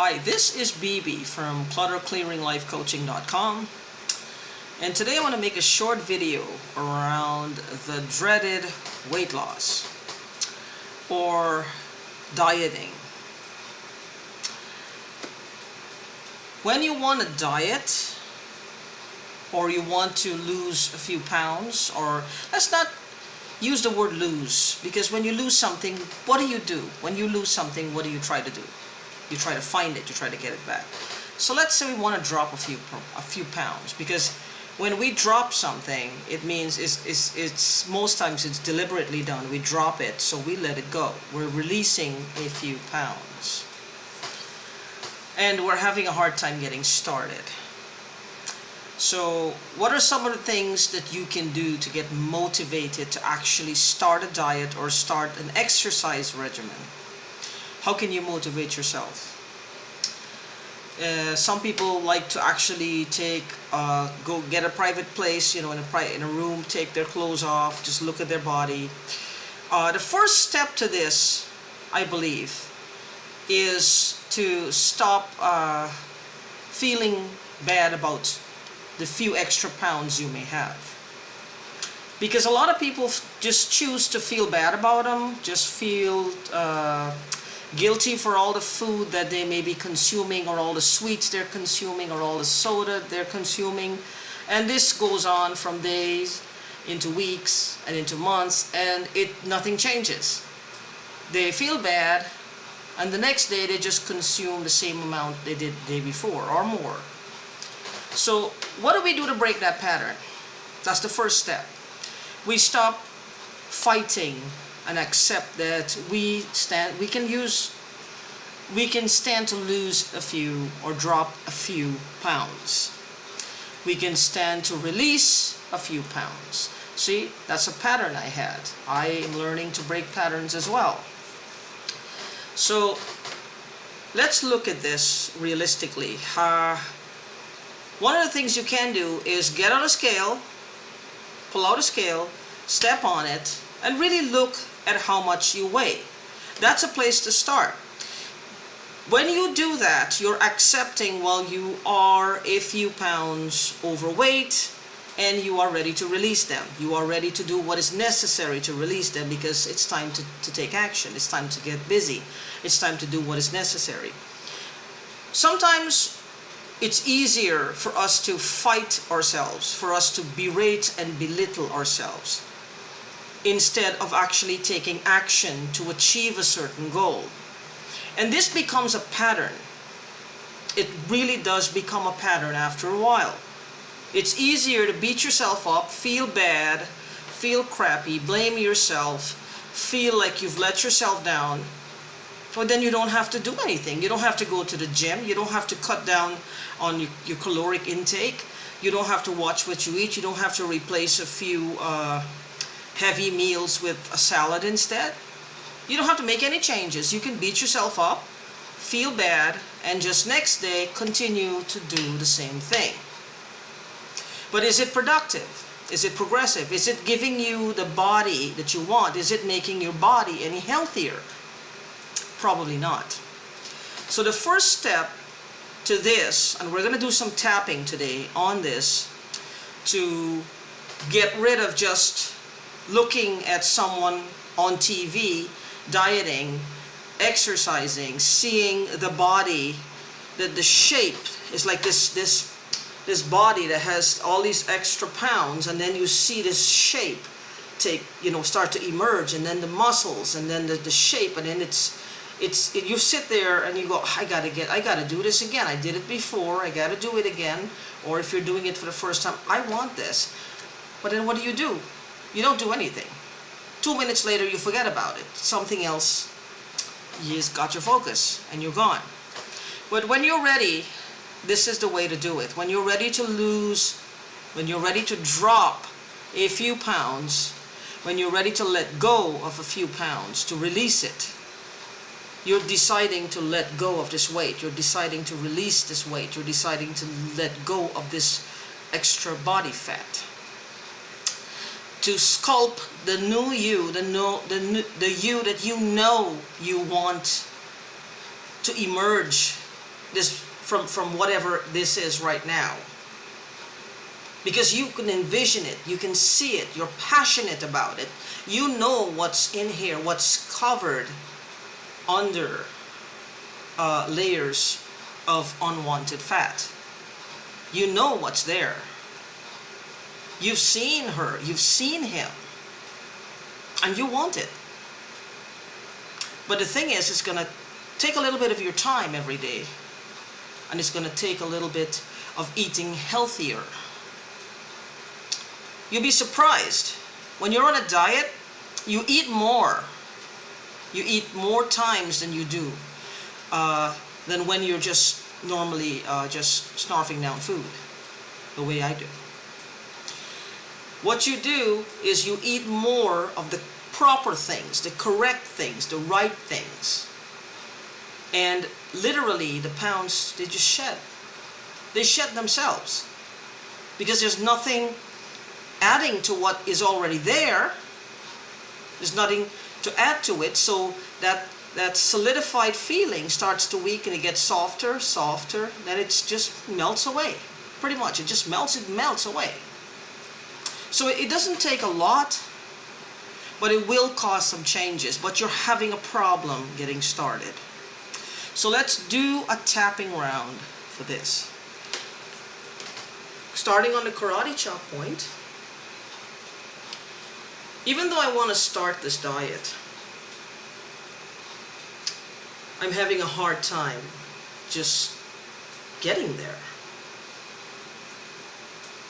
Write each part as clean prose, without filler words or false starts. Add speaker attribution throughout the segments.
Speaker 1: Hi, this is BB from clutterclearinglifecoaching.com, and today I want to make a short video around the dreaded weight loss or dieting. When you want to diet or you want to lose a few pounds, or let's not use the word lose, because when you lose something, what do? When you lose something, what do you try to do? You try to find it, you try to get it back. So let's say we want to drop a few pounds, because when we drop something, it means it's most times it's deliberately done. We drop it, so we let it go. We're releasing a few pounds, and we're having a hard time getting started. So what are some of the things that you can do to get motivated to actually start a diet or start an exercise regimen? How can you motivate yourself? Some people like to actually go get a private place, in a room, take their clothes off, just look at their body. The first step to this, I believe, is to stop feeling bad about the few extra pounds you may have. Because a lot of people just choose to feel bad about them, just feel guilty for all the food that they may be consuming, or all the sweets they're consuming, or all the soda they're consuming. And this goes on from days into weeks and into months, and nothing changes. They feel bad, and the next day they just consume the same amount they did the day before or more. So what do we do to break that pattern? That's the first step. We stop fighting and accept that we can stand to lose a few or drop a few pounds. We can stand to release a few pounds. See, that's a pattern I had. I am learning to break patterns as well. So let's look at this realistically. One of the things you can do is get on a scale, pull out a scale, step on it, and really look at how much you weigh. That's a place to start. When you do that, you're accepting, you are a few pounds overweight, and you are ready to release them. You are ready to do what is necessary to release them, because it's time to take action. It's time to get busy. It's time to do what is necessary. Sometimes it's easier for us to fight ourselves, for us to berate and belittle ourselves, instead of actually taking action to achieve a certain goal. And this becomes a pattern. It really does become a pattern after a while. It's easier to beat yourself up, feel bad, feel crappy, blame yourself, feel like you've let yourself down, but then you don't have to do anything. You don't have to go to the gym. You don't have to cut down on your caloric intake. You don't have to watch what you eat. You don't have to replace a few heavy meals with a salad instead. You don't have to make any changes. You can beat yourself up, feel bad, and just next day continue to do the same thing. But is it productive? Is it progressive? Is it giving you the body that you want? Is it making your body any healthier? Probably not. So the first step to this, and we're going to do some tapping today on this, to get rid of just looking at someone on TV dieting, exercising, seeing the body, that the shape is like this body that has all these extra pounds, and then you see this shape start to emerge, and then the muscles, and then the shape, and then you sit there and you go, I gotta do this again. I did it before, I gotta do it again. Or if you're doing it for the first time, I want this. But then what do? You don't do anything. 2 minutes later, you forget about it. Something else has got your focus, and you're gone. But when you're ready, this is the way to do it. When you're ready to lose, when you're ready to drop a few pounds, when you're ready to let go of a few pounds, to release it, you're deciding to let go of this weight. You're deciding to release this weight. You're deciding to let go of this extra body fat. To sculpt the new you, the you that you want to emerge this from whatever this is right now. Because you can envision it, you can see it, you're passionate about it. You know what's in here, what's covered under layers of unwanted fat. You know what's there. You've seen her, you've seen him, and you want it. But the thing is, it's gonna take a little bit of your time every day, and it's gonna take a little bit of eating healthier. You'll be surprised. When you're on a diet, you eat more. You eat more times than you do than when you're just normally just snarfing down food, the way I do. What you do is you eat more of the proper things, the correct things, the right things. And literally the pounds, they just shed. They shed themselves. Because there's nothing adding to what is already there. There's nothing to add to it, so that solidified feeling starts to weaken. It gets softer, softer, then it just melts away. Pretty much, it melts away. So it doesn't take a lot, but it will cause some changes, but you're having a problem getting started. So let's do a tapping round for this. Starting on the karate chop point. Even though I want to start this diet, I'm having a hard time just getting there.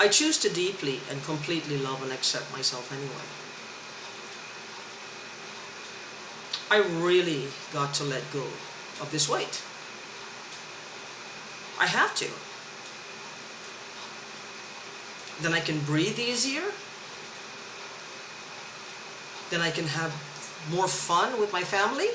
Speaker 1: I choose to deeply and completely love and accept myself anyway. I really got to let go of this weight. I have to. Then I can breathe easier. Then I can have more fun with my family.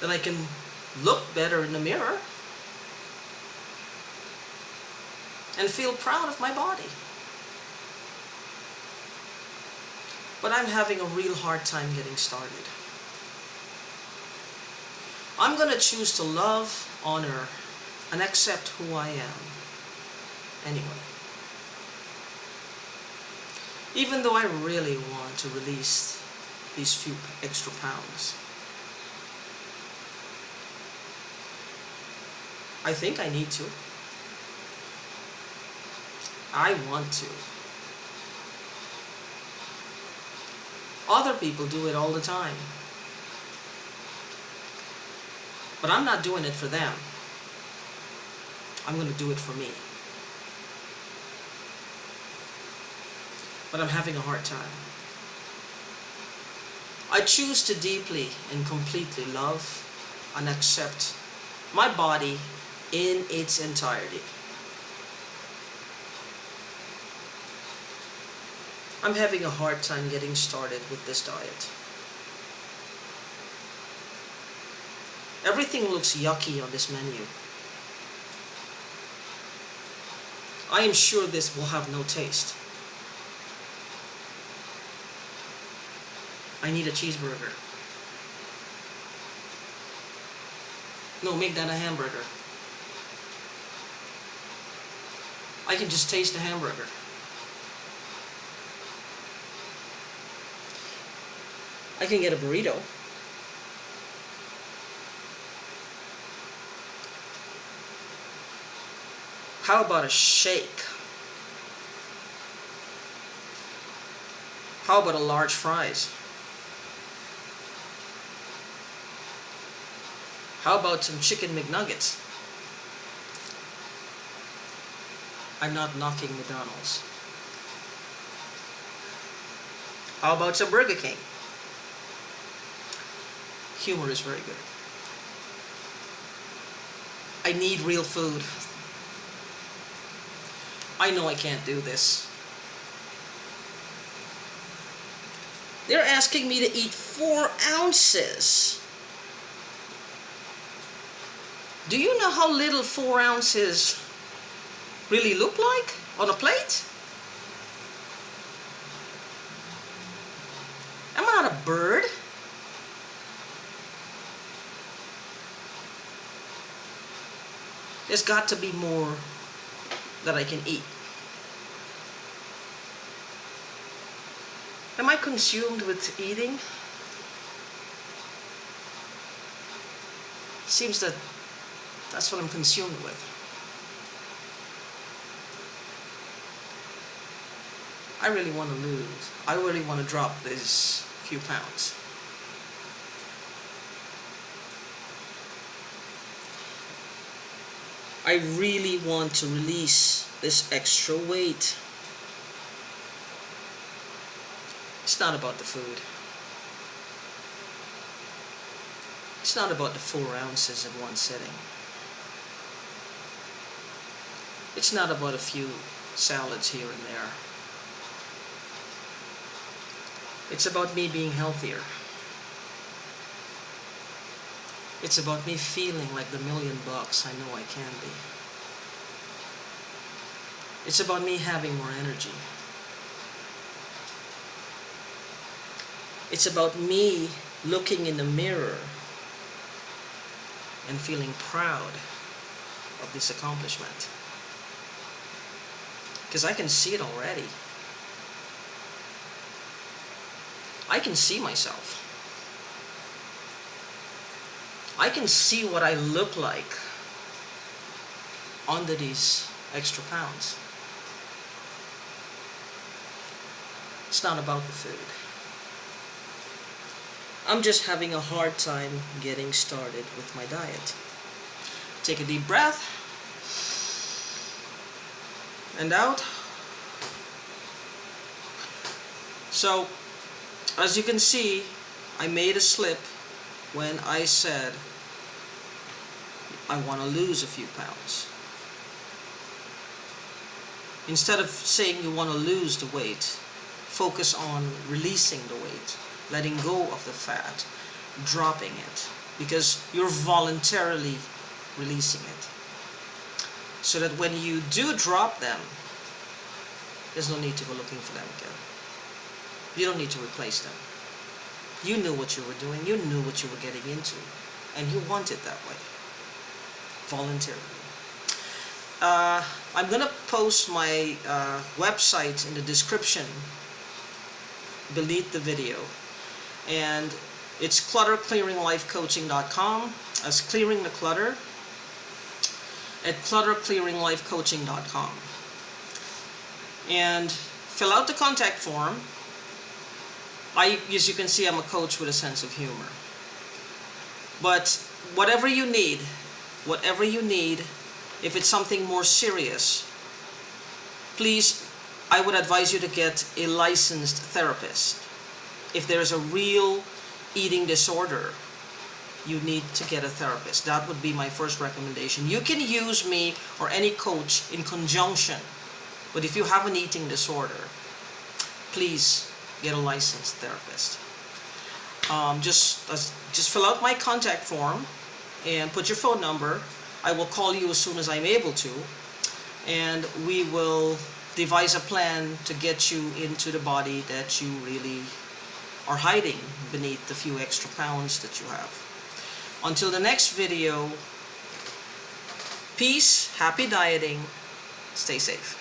Speaker 1: Then I can look better in the mirror and feel proud of my body. But I'm having a real hard time getting started. I'm going to choose to love, honor, and accept who I am anyway. Even though I really want to release these few extra pounds. I think I need to. I want to. Other people do it all the time. But I'm not doing it for them. I'm going to do it for me. But I'm having a hard time. I choose to deeply and completely love and accept my body in its entirety. I'm having a hard time getting started with this diet. Everything looks yucky on this menu. I am sure this will have no taste. I need a cheeseburger. No, make that a hamburger. I can just taste the hamburger. I can get a burrito. How about a shake? How about a large fries? How about some chicken McNuggets? I'm not knocking McDonald's. How about some Burger King? Humor is very good. I need real food. I know I can't do this. They're asking me to eat 4 ounces. Do you know how little 4 ounces really look like on a plate? Am I not a bird? There's got to be more that I can eat. Am I consumed with eating? Seems that that's what I'm consumed with. I really want to lose. I really want to drop these few pounds. I really want to release this extra weight. It's not about the food. It's not about the 4 ounces in one sitting. It's not about a few salads here and there. It's about me being healthier. It's about me feeling like the $1 million I know I can be. It's about me having more energy. It's about me looking in the mirror and feeling proud of this accomplishment. Because I can see it already. I can see myself. I can see what I look like under these extra pounds. It's not about the food. I'm just having a hard time getting started with my diet. Take a deep breath. And out. So, as you can see, I made a slip when I said I want to lose a few pounds. Instead of saying you want to lose the weight, focus on releasing the weight, letting go of the fat, dropping it, because you're voluntarily releasing it. So that when you do drop them, there's no need to go looking for them again. You don't need to replace them. You knew what you were doing, you knew what you were getting into, and you want it that way, voluntarily. I'm gonna post my website in the description beneath the video, and it's clutterclearinglifecoaching.com, as clearing the clutter at clutterclearinglifecoaching.com, and fill out the contact form. As you can see, I'm a coach with a sense of humor. But whatever you need, if it's something more serious, please, I would advise you to get a licensed therapist. If there's a real eating disorder, you need to get a therapist. That would be my first recommendation. You can use me or any coach in conjunction, but if you have an eating disorder, please get a licensed therapist. Just fill out my contact form and put your phone number. I will call you as soon as I'm able to, and we will devise a plan to get you into the body that you really are hiding beneath the few extra pounds that you have. Until the next video, peace, happy dieting, stay safe.